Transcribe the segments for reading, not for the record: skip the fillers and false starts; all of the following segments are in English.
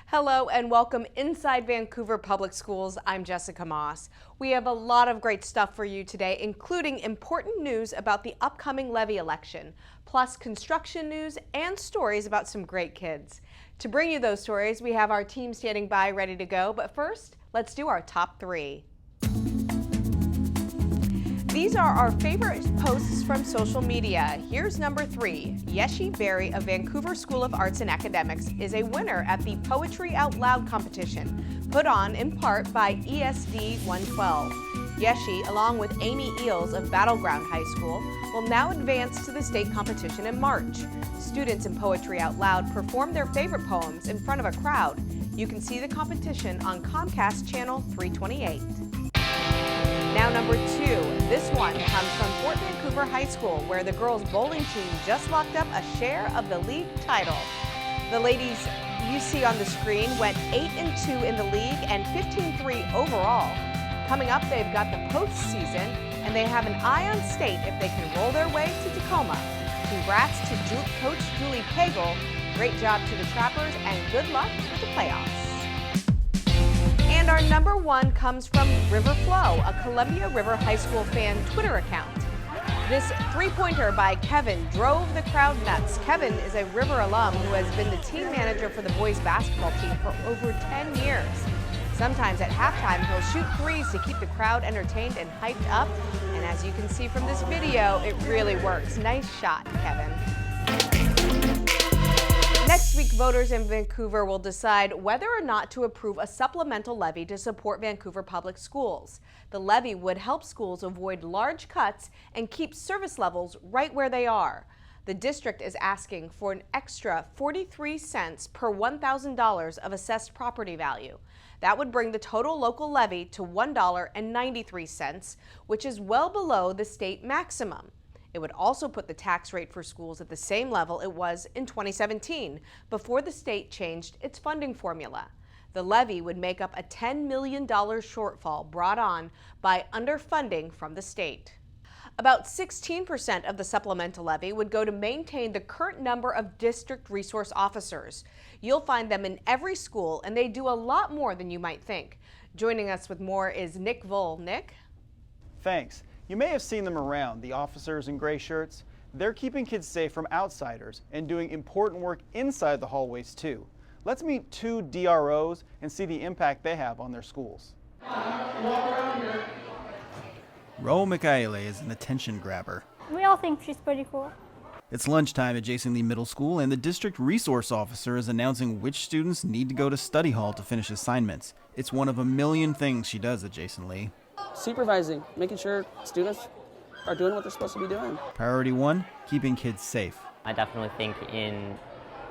Hello and welcome inside Vancouver Public Schools. I'm Jessica Moss. We have a lot of great stuff for you today, including important news about the upcoming levy election, plus construction news and stories about some great kids. To bring you those stories, we have our team standing by ready to go, but first, let's do our top three. These are our favorite posts from social media. Here's number 3. Yeshi Berry of Vancouver School of Arts and Academics is a winner at the Poetry Out Loud competition, put on in part by ESD 112. Yeshi, along with Amy Eels of Battleground High School, will now advance to the state competition in March. Students in Poetry Out Loud perform their favorite poems in front of a crowd. You can see the competition on Comcast Channel 328. Now number 2, this one comes from Fort Vancouver High School, where the girls bowling team just locked up a share of the league title. The ladies you see on the screen went 8-2 in the league and 15-3 overall. Coming up, they've got the postseason, and they have an eye on state if they can roll their way to Tacoma. Congrats to Coach Julie Pagel, great job to the Trappers, and good luck with the playoffs. And our number 1 comes from River Flow, a Columbia River High School fan Twitter account. This three-pointer by Kevin drove the crowd nuts. Kevin is a River alum who has been the team manager for the boys basketball team for over 10 years. Sometimes at halftime, he'll shoot threes to keep the crowd entertained and hyped up. And as you can see from this video, it really works. Nice shot, Kevin. Next week, voters in Vancouver will decide whether or not to approve a supplemental levy to support Vancouver public schools. The levy would help schools avoid large cuts and keep service levels right where they are. The district is asking for an extra 43 cents per $1,000 of assessed property value. That would bring the total local levy to $1.93, which is well below the state maximum. It would also put the tax rate for schools at the same level it was in 2017, before the state changed its funding formula. The levy would make up a $10 million shortfall brought on by underfunding from the state. About 16% of the supplemental levy would go to maintain the current number of district resource officers. You'll find them in every school, and they do a lot more than you might think. Joining us with more is Nick Voll. Nick? Thanks. You may have seen them around, the officers in gray shirts. They're keeping kids safe from outsiders and doing important work inside the hallways too. Let's meet 2 DROs and see the impact they have on their schools. Ro Michaele is an attention grabber. We all think she's pretty cool. It's lunchtime at Jason Lee Middle School, and the district resource officer is announcing which students need to go to study hall to finish assignments. It's one of a million things she does at Jason Lee. Supervising, making sure students are doing what they're supposed to be doing. Priority 1, keeping kids safe. I definitely think in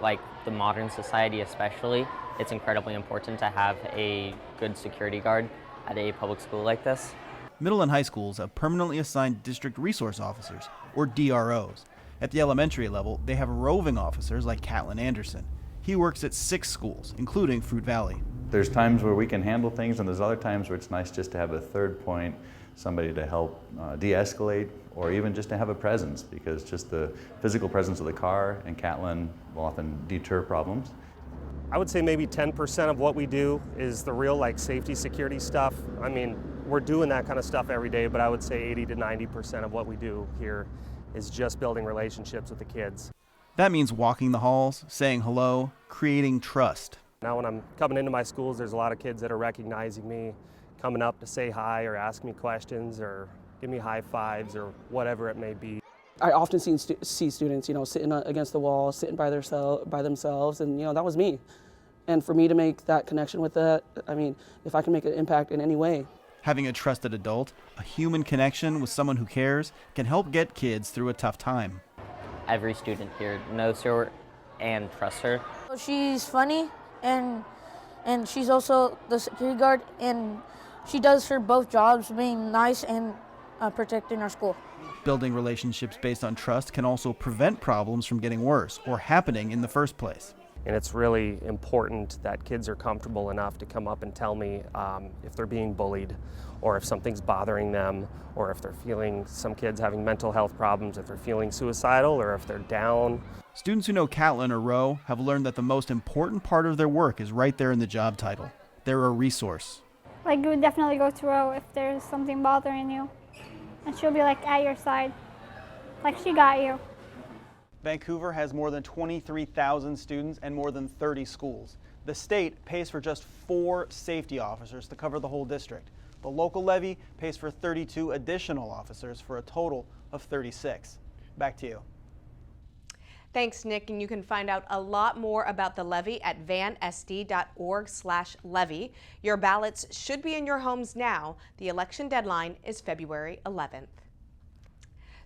the modern society especially, it's incredibly important to have a good security guard at a public school like this. Middle and high schools have permanently assigned district resource officers, or DROs. At the elementary level, they have roving officers like Catlin Anderson. He works at 6 schools, including Fruit Valley. There's times where we can handle things, and there's other times where it's nice just to have a third point, somebody to help de-escalate, or even just to have a presence, because just the physical presence of the car and Catlin will often deter problems. I would say maybe 10% of what we do is the real safety, security stuff. I mean, we're doing that kind of stuff every day, but I would say 80 to 90% of what we do here is just building relationships with the kids. That means walking the halls, saying hello, creating trust. Now when I'm coming into my schools, there's a lot of kids that are recognizing me, coming up to say hi or ask me questions or give me high fives or whatever it may be. I often see students, sitting against the wall, sitting by themselves, and that was me. And for me to make that connection with that, I mean, if I can make an impact in any way. Having a trusted adult, a human connection with someone who cares, can help get kids through a tough time. Every student here knows her and trusts her. She's funny, and she's also the security guard, and she does her both jobs, being nice and protecting our school. Building relationships based on trust can also prevent problems from getting worse or happening in the first place. And it's really important that kids are comfortable enough to come up and tell me if they're being bullied, or if something's bothering them, or if they're feeling, some kids having mental health problems, if they're feeling suicidal, or if they're down. Students who know Catlin or Rowe have learned that the most important part of their work is right there in the job title. They're a resource. Like, you would definitely go to Rowe if there's something bothering you. And she'll be like at your side. Like, she got you. Vancouver has more than 23,000 students and more than 30 schools. The state pays for just 4 safety officers to cover the whole district. The local levy pays for 32 additional officers for a total of 36. Back to you. Thanks, Nick, and you can find out a lot more about the levy at vansd.org/levy. Your ballots should be in your homes now. The election deadline is February 11th.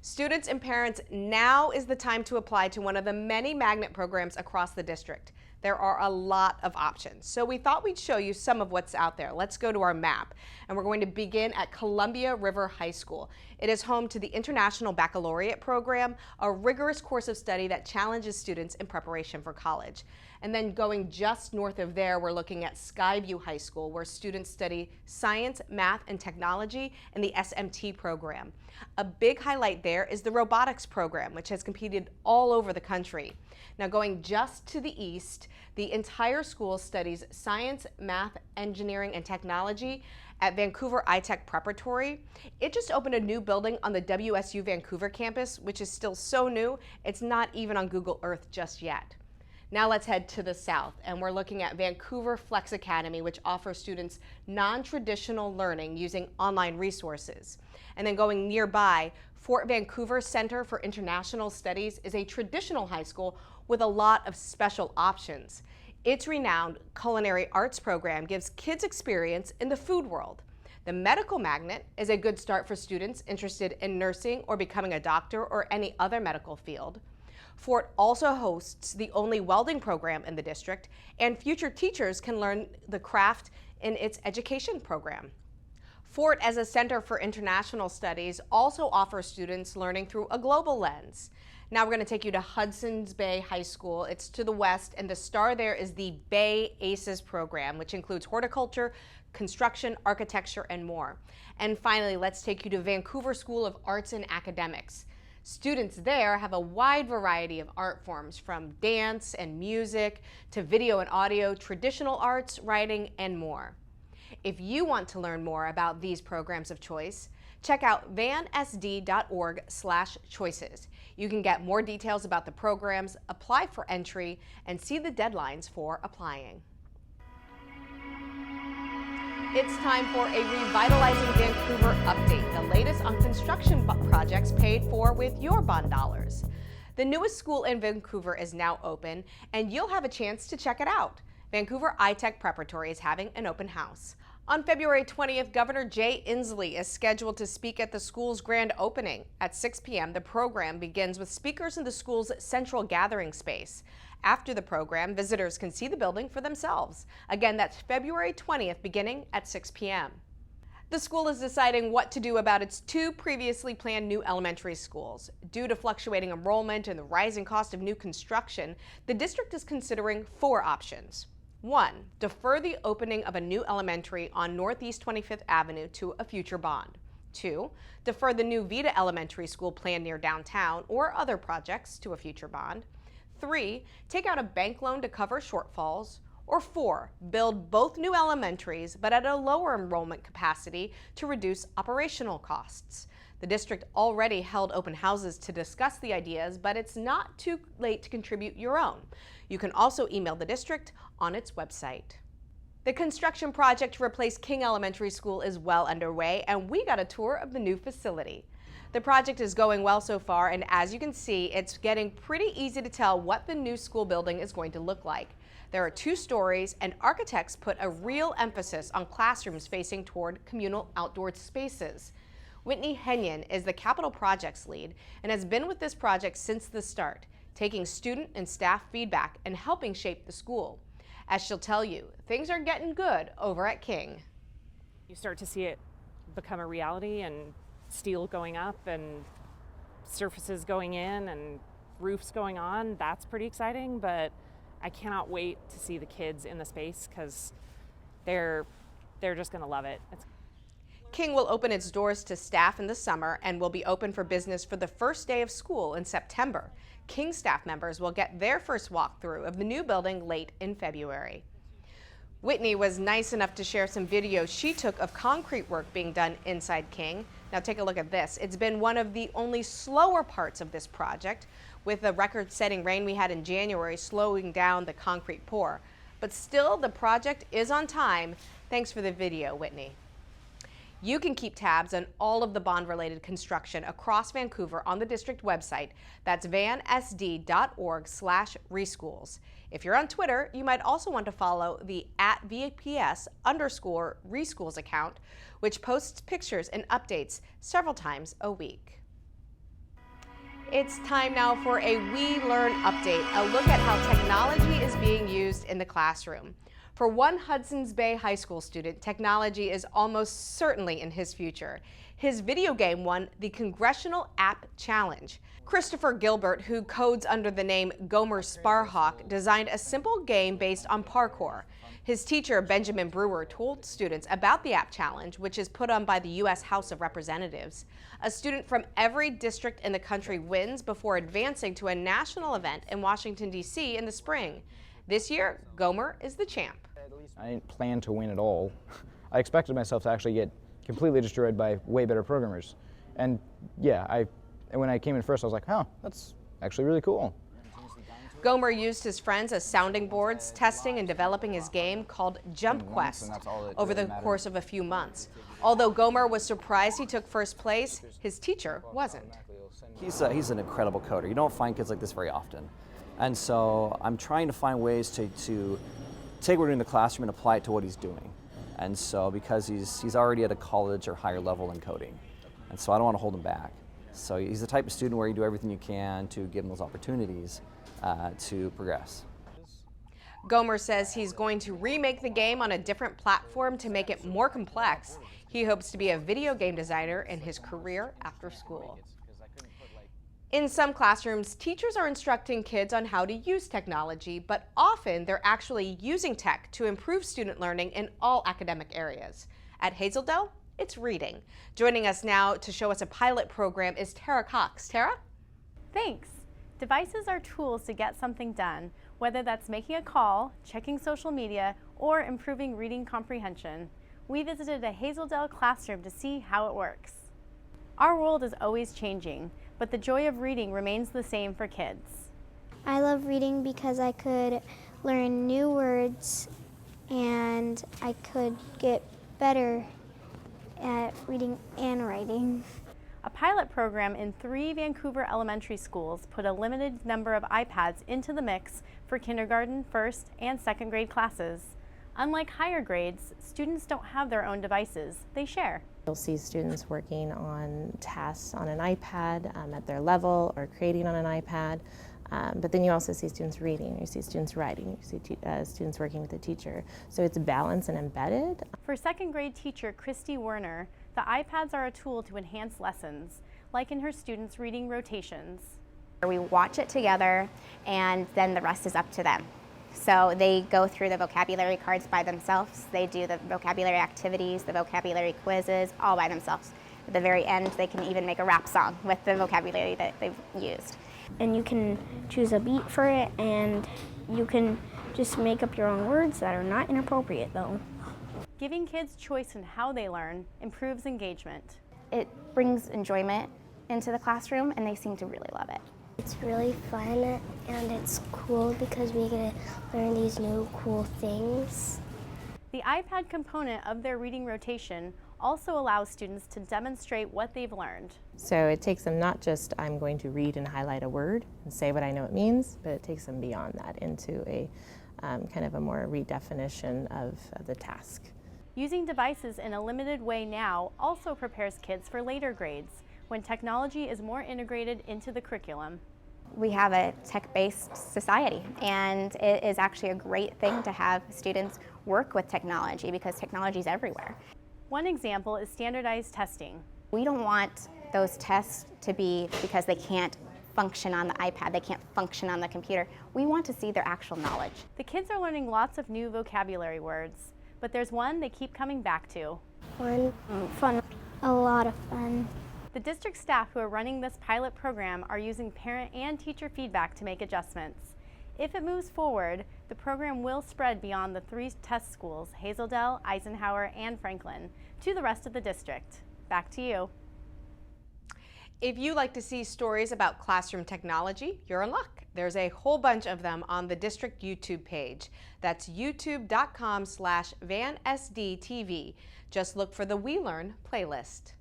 Students and parents, now is the time to apply to one of the many magnet programs across the district. There are a lot of options, so we thought we'd show you some of what's out there. Let's go to our map, and we're going to begin at Columbia River High School. It is home to the International Baccalaureate Program, a rigorous course of study that challenges students in preparation for college. And then going just north of there, we're looking at Skyview High School, where students study science, math, and technology in the SMT program. A big highlight there is the robotics program, which has competed all over the country. Now, going just to the east, the entire school studies science, math, engineering, and technology at Vancouver iTech Preparatory. It just opened a new building on the WSU Vancouver campus, which is still so new, it's not even on Google Earth just yet. Now let's head to the south, and we're looking at Vancouver Flex Academy, which offers students non-traditional learning using online resources. And then going nearby, Fort Vancouver Center for International Studies is a traditional high school with a lot of special options. Its renowned culinary arts program gives kids experience in the food world. The medical magnet is a good start for students interested in nursing or becoming a doctor or any other medical field. Fort also hosts the only welding program in the district, and future teachers can learn the craft in its education program. Fort, as a center for international studies, also offers students learning through a global lens. Now we're going to take you to Hudson's Bay High School. It's to the west, and the star there is the Bay ACES program, which includes horticulture, construction, architecture, and more. And finally, let's take you to Vancouver School of Arts and Academics. Students there have a wide variety of art forms, from dance and music to video and audio, traditional arts, writing, and more. If you want to learn more about these programs of choice, check out vansd.org/choices. You can get more details about the programs, apply for entry, and see the deadlines for applying. It's time for a Revitalizing Vancouver update, the latest on construction projects paid for with your bond dollars. The newest school in Vancouver is now open, and you'll have a chance to check it out. Vancouver iTech Preparatory is having an open house. On February 20th, Governor Jay Inslee is scheduled to speak at the school's grand opening. At 6 p.m., the program begins with speakers in the school's central gathering space. After the program, visitors can see the building for themselves. Again, that's February 20th, beginning at 6 p.m. The school is deciding what to do about its 2 previously planned new elementary schools. Due to fluctuating enrollment and the rising cost of new construction, the district is considering 4 options. 1, defer the opening of a new elementary on Northeast 25th Avenue to a future bond. 2, defer the new Vita Elementary School planned near downtown or other projects to a future bond. 3, take out a bank loan to cover shortfalls. Or 4, build both new elementaries but at a lower enrollment capacity to reduce operational costs. The district already held open houses to discuss the ideas, but it's not too late to contribute your own. You can also email the district on its website. The construction project to replace King Elementary School is well underway, and we got a tour of the new facility. The project is going well so far, and as you can see, it's getting pretty easy to tell what the new school building is going to look like. There are 2 stories, and architects put a real emphasis on classrooms facing toward communal outdoor spaces. Whitney Henyon is the capital projects lead and has been with this project since the start, taking student and staff feedback and helping shape the school. As she'll tell you, things are getting good over at King. You start to see it become a reality, and steel going up and surfaces going in and roofs going on. That's pretty exciting, but I cannot wait to see the kids in the space because they're just going to love it. King will open its doors to staff in the summer and will be open for business for the first day of school in September. King staff members will get their first walkthrough of the new building late in February. Whitney was nice enough to share some videos she took of concrete work being done inside King. Now take a look at this. It's been one of the only slower parts of this project, with the record-setting rain we had in January slowing down the concrete pour. But still, the project is on time. Thanks for the video, Whitney. You can keep tabs on all of the bond-related construction across Vancouver on the district website. That's vansd.org/reschools. If you're on Twitter, you might also want to follow the @VPS_reschools account, which posts pictures and updates several times a week. It's time now for a welearn update, a look at how technology is being used in the classroom. For one Hudson's Bay High School student, technology is almost certainly in his future. His video game won the Congressional App Challenge. Christopher Gilbert, who codes under the name Gomer Sparhawk, designed a simple game based on parkour. His teacher, Benjamin Brewer, told students about the App Challenge, which is put on by the U.S. House of Representatives. A student from every district in the country wins before advancing to a national event in Washington, D.C. in the spring. This year, Gomer is the champ. I didn't plan to win at all. I expected myself to actually get completely destroyed by way better programmers. And yeah, when I came in first, I was like, oh, that's actually really cool. Gomer used his friends as sounding boards, testing and developing his game called Jump Quest over the course of a few months. Although Gomer was surprised he took first place, his teacher wasn't. He's an incredible coder. You don't find kids like this very often. And so I'm trying to find ways to take what we're doing in the classroom and apply it to what he's doing. And so because he's already at a college or higher level in coding. And so I don't want to hold him back. So he's the type of student where you do everything you can to give him those opportunities to progress. Gomer says he's going to remake the game on a different platform to make it more complex. He hopes to be a video game designer in his career after school. In some classrooms, teachers are instructing kids on how to use technology, but often they're actually using tech to improve student learning in all academic areas. At Hazeldale, it's reading. Joining us now to show us a pilot program is Tara Cox. Tara? Thanks. Devices are tools to get something done, whether that's making a call, checking social media, or improving reading comprehension. We visited a Hazeldale classroom to see how it works. Our world is always changing, but the joy of reading remains the same for kids. I love reading because I could learn new words and I could get better at reading and writing. A pilot program in 3 Vancouver elementary schools put a limited number of iPads into the mix for kindergarten, first, and second grade classes. Unlike higher grades, students don't have their own devices, they share. You'll see students working on tasks on an iPad at their level or creating on an iPad, but then you also see students reading, you see students writing, you see students working with the teacher. So it's balanced and embedded. For second grade teacher Christy Werner, the iPads are a tool to enhance lessons, like in her students' reading rotations. We watch it together and then the rest is up to them. So they go through the vocabulary cards by themselves, they do the vocabulary activities, the vocabulary quizzes, all by themselves. At the very end, they can even make a rap song with the vocabulary that they've used. And you can choose a beat for it, and you can just make up your own words that are not inappropriate though. Giving kids choice in how they learn improves engagement. It brings enjoyment into the classroom and they seem to really love it. It's really fun and it's cool because we get to learn these new cool things. The iPad component of their reading rotation also allows students to demonstrate what they've learned. So it takes them not just, I'm going to read and highlight a word and say what I know it means, but it takes them beyond that into a kind of a more redefinition of the task. Using devices in a limited way now also prepares kids for later grades, when technology is more integrated into the curriculum. We have a tech-based society, and it is actually a great thing to have students work with technology because technology is everywhere. One example is standardized testing. We don't want those tests to be because they can't function on the iPad, they can't function on the computer. We want to see their actual knowledge. The kids are learning lots of new vocabulary words, but there's one they keep coming back to. fun. Fun. A lot of fun. The district staff who are running this pilot program are using parent and teacher feedback to make adjustments. If it moves forward, the program will spread beyond the 3 test schools, Hazeldale, Eisenhower, and Franklin, to the rest of the district. Back to you. If you like to see stories about classroom technology, you're in luck. There's a whole bunch of them on the district YouTube page. That's youtube.com/VanSDTV. Just look for the welearn playlist.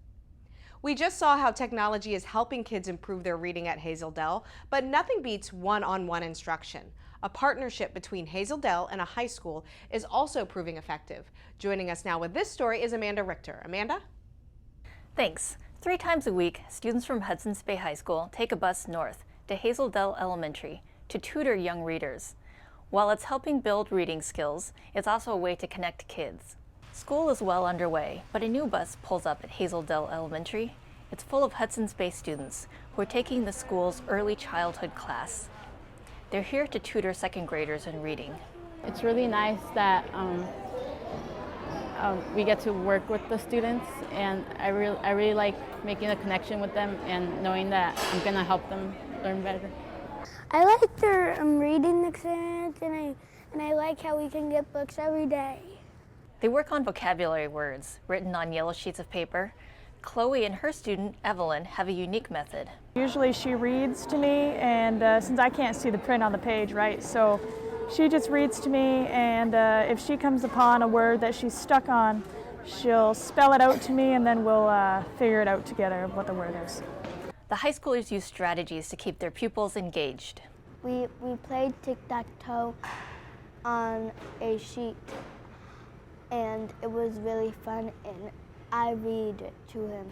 We just saw how technology is helping kids improve their reading at Hazeldale, but nothing beats one-on-one instruction. A partnership between Hazeldale and a high school is also proving effective. Joining us now with this story is Amanda Richter. Amanda? Thanks. 3 times a week, students from Hudson's Bay High School take a bus north to Hazeldale Elementary to tutor young readers. While it's helping build reading skills, it's also a way to connect kids. School is well underway, but a new bus pulls up at Hazeldale Elementary. It's full of Hudson's Bay students who are taking the school's early childhood class. They're here to tutor second graders in reading. It's really nice that we get to work with the students, and I really like making a connection with them and knowing that I'm gonna help them learn better. I like their reading experience, and I like how we can get books every day. They work on vocabulary words written on yellow sheets of paper. Chloe and her student, Evelyn, have a unique method. Usually she reads to me, and since I can't see the print on the page, right, so she just reads to me, and if she comes upon a word that she's stuck on, she'll spell it out to me, and then we'll figure it out together what the word is. The high schoolers use strategies to keep their pupils engaged. We played tic-tac-toe on a sheet, and it was really fun, and I read it to him.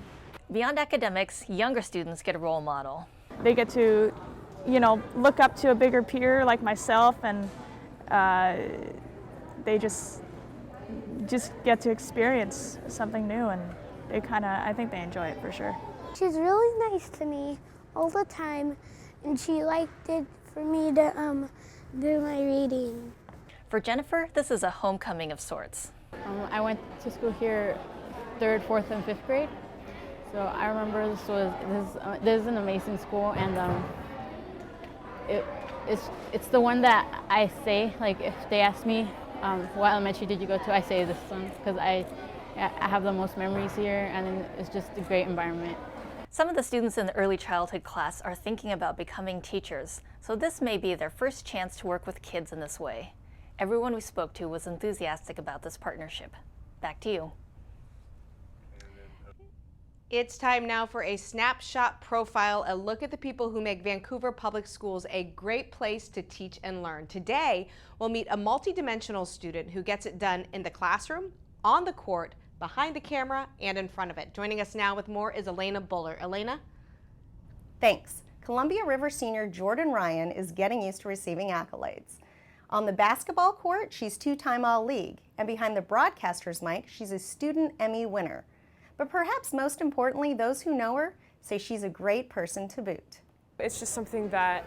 Beyond academics, younger students get a role model. They get to, look up to a bigger peer like myself, and they just get to experience something new, and I think they enjoy it for sure. She's really nice to me all the time, and she liked it for me to do my reading. For Jennifer, this is a homecoming of sorts. I went to school here 3rd, 4th, and 5th grade. So I remember this is an amazing school, and it's the one that I say, like, if they ask me what elementary did you go to, I say this one because I have the most memories here, and it's just a great environment. Some of the students in the early childhood class are thinking about becoming teachers, so this may be their first chance to work with kids in this way. Everyone we spoke to was enthusiastic about this partnership. Back to you. It's time now for a Snapshot Profile, a look at the people who make Vancouver Public Schools a great place to teach and learn. Today, we'll meet a multidimensional student who gets it done in the classroom, on the court, behind the camera, and in front of it. Joining us now with more is Elena Buller. Elena? Thanks. Columbia River senior Jordan Ryan is getting used to receiving accolades. On the basketball court, she's 2-time All-League, and behind the broadcaster's mic, she's a Student Emmy winner. But perhaps most importantly, those who know her say she's a great person to boot. It's just something that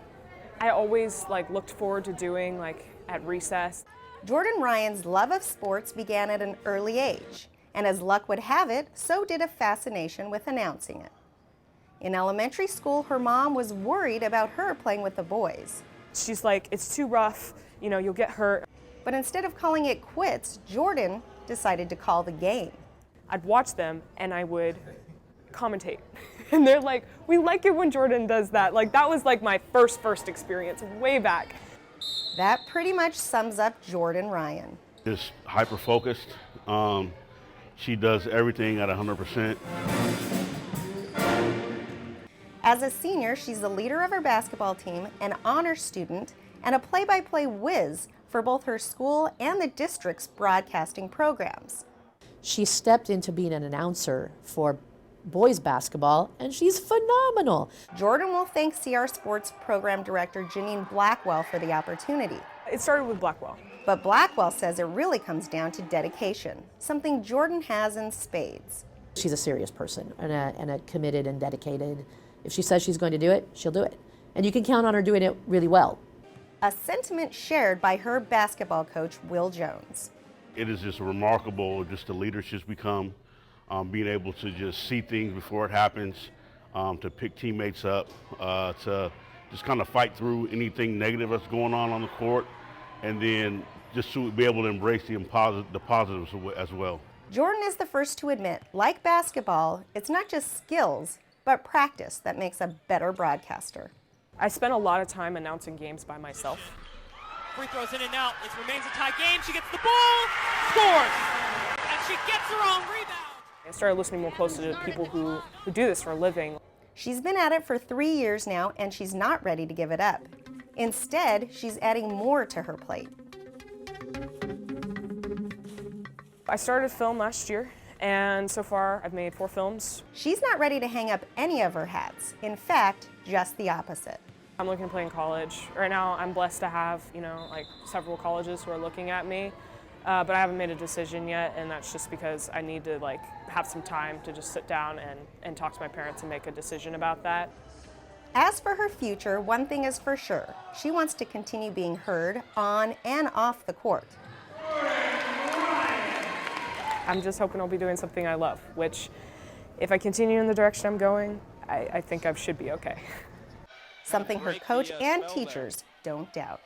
I always looked forward to doing at recess. Jordan Ryan's love of sports began at an early age, and as luck would have it, so did a fascination with announcing it. In elementary school, her mom was worried about her playing with the boys. She's like, it's too rough, you'll get hurt. But instead of calling it quits, Jordan decided to call the game. I'd watch them and I would commentate. And they're like, we like it when Jordan does that. That was my first experience way back. That pretty much sums up Jordan Ryan. Just hyper-focused. She does everything at 100%. As a senior, she's the leader of her basketball team, an honor student, and a play-by-play whiz for both her school and the district's broadcasting programs. She stepped into being an announcer for boys basketball, and she's phenomenal. Jordan will thank CR Sports Program Director Janine Blackwell for the opportunity. It started with Blackwell. But Blackwell says it really comes down to dedication, something Jordan has in spades. She's a serious person and a committed and dedicated. If she says she's going to do it, she'll do it. And you can count on her doing it really well. A sentiment shared by her basketball coach, Will Jones. It is just remarkable, just the leader she's become, being able to just see things before it happens, to pick teammates up, to just kind of fight through anything negative that's going on the court, and then just to be able to embrace the positives as well. Jordan is the first to admit, like basketball, it's not just skills, but practice that makes a better broadcaster. I spent a lot of time announcing games by myself. Free throws in and out. It remains a tie game. She gets the ball, scores, and she gets her own rebound. I started listening more closely to people who do this for a living. She's been at it for 3 years now, and she's not ready to give it up. Instead, she's adding more to her plate. I started film last year, and so far I've made 4 films. She's not ready to hang up any of her hats. In fact, just the opposite. I'm looking to play in college. Right now I'm blessed to have, like several colleges who are looking at me, but I haven't made a decision yet, and that's just because I need to have some time to just sit down and talk to my parents and make a decision about that. As for her future, one thing is for sure. She wants to continue being heard on and off the court. I'm just hoping I'll be doing something I love, which if I continue in the direction I'm going, I think I should be okay. Something her coach and teachers don't doubt.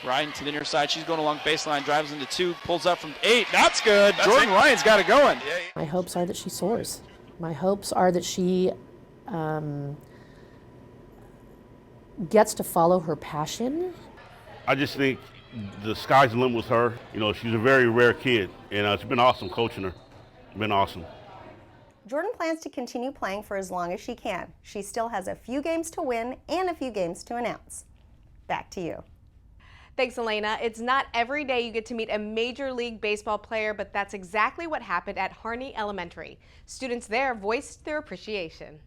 Ryan to the near side, she's going along baseline, drives into 2, pulls up from 8, that's good. Jordan Ryan's got it going. My hopes are that she soars. My hopes are that she gets to follow her passion. I just think the sky's the limit with her. She's a very rare kid, and it's been awesome coaching her. It's been awesome. Jordan plans to continue playing for as long as she can. She still has a few games to win and a few games to announce. Back to you. Thanks, Elena. It's not every day you get to meet a Major League Baseball player, but that's exactly what happened at Harney Elementary. Students there voiced their appreciation.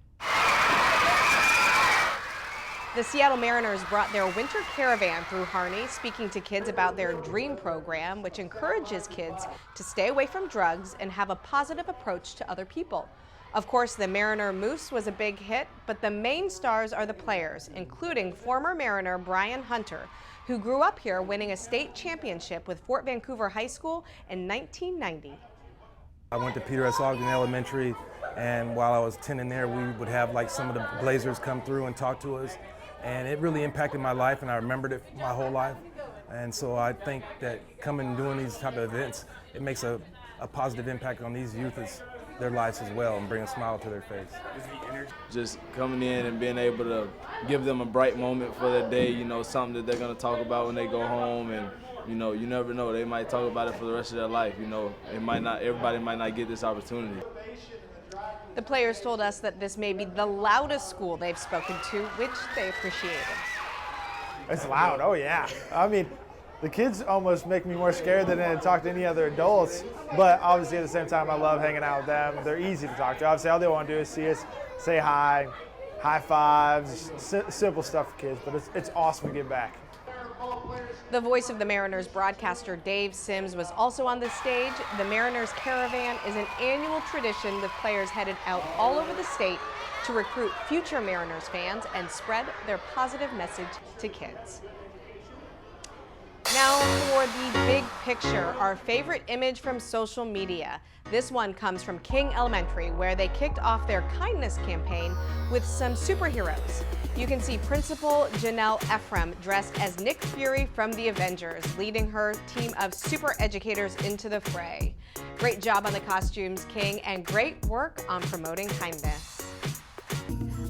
The Seattle Mariners brought their winter caravan through Harney, speaking to kids about their DREAM program, which encourages kids to stay away from drugs and have a positive approach to other people. Of course, the Mariner Moose was a big hit, but the main stars are the players, including former Mariner Brian Hunter, who grew up here winning a state championship with Fort Vancouver High School in 1990. I went to Peter S. Ogden Elementary, and while I was attending there, we would have some of the Blazers come through and talk to us. And it really impacted my life, and I remembered it my whole life. And so I think that coming and doing these type of events, it makes a positive impact on these youth, their lives as well, and bring a smile to their face. Just coming in and being able to give them a bright moment for their day, something that they're gonna talk about when they go home, and you never know, they might talk about it for the rest of their life. Everybody might not get this opportunity. The players told us that this may be the loudest school they've spoken to, which they appreciated. It's loud, oh yeah. I mean, the kids almost make me more scared than to talk to any other adults, but obviously at the same time I love hanging out with them. They're easy to talk to. Obviously all they want to do is see us, say hi, high fives, simple stuff for kids, but it's awesome to get back. The voice of the Mariners broadcaster Dave Sims was also on the stage. The Mariners Caravan is an annual tradition with players headed out all over the state to recruit future Mariners fans and spread their positive message to kids. Now for the big picture, our favorite image from social media. This one comes from King Elementary, where they kicked off their kindness campaign with some superheroes. You can see Principal Janelle Ephraim dressed as Nick Fury from the Avengers, leading her team of super educators into the fray. Great job on the costumes, King, and great work on promoting kindness.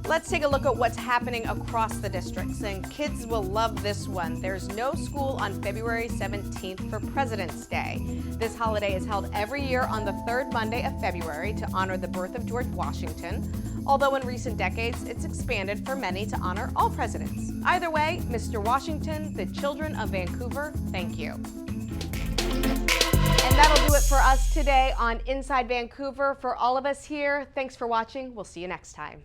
Let's take a look at what's happening across the districts, and kids will love this one. There's no school on February 17th for President's Day. This holiday is held every year on the third Monday of February to honor the birth of George Washington, although in recent decades it's expanded for many to honor all presidents. Either way, Mr. Washington, the children of Vancouver, thank you. And that'll do it for us today on Inside Vancouver. For all of us here, thanks for watching. We'll see you next time.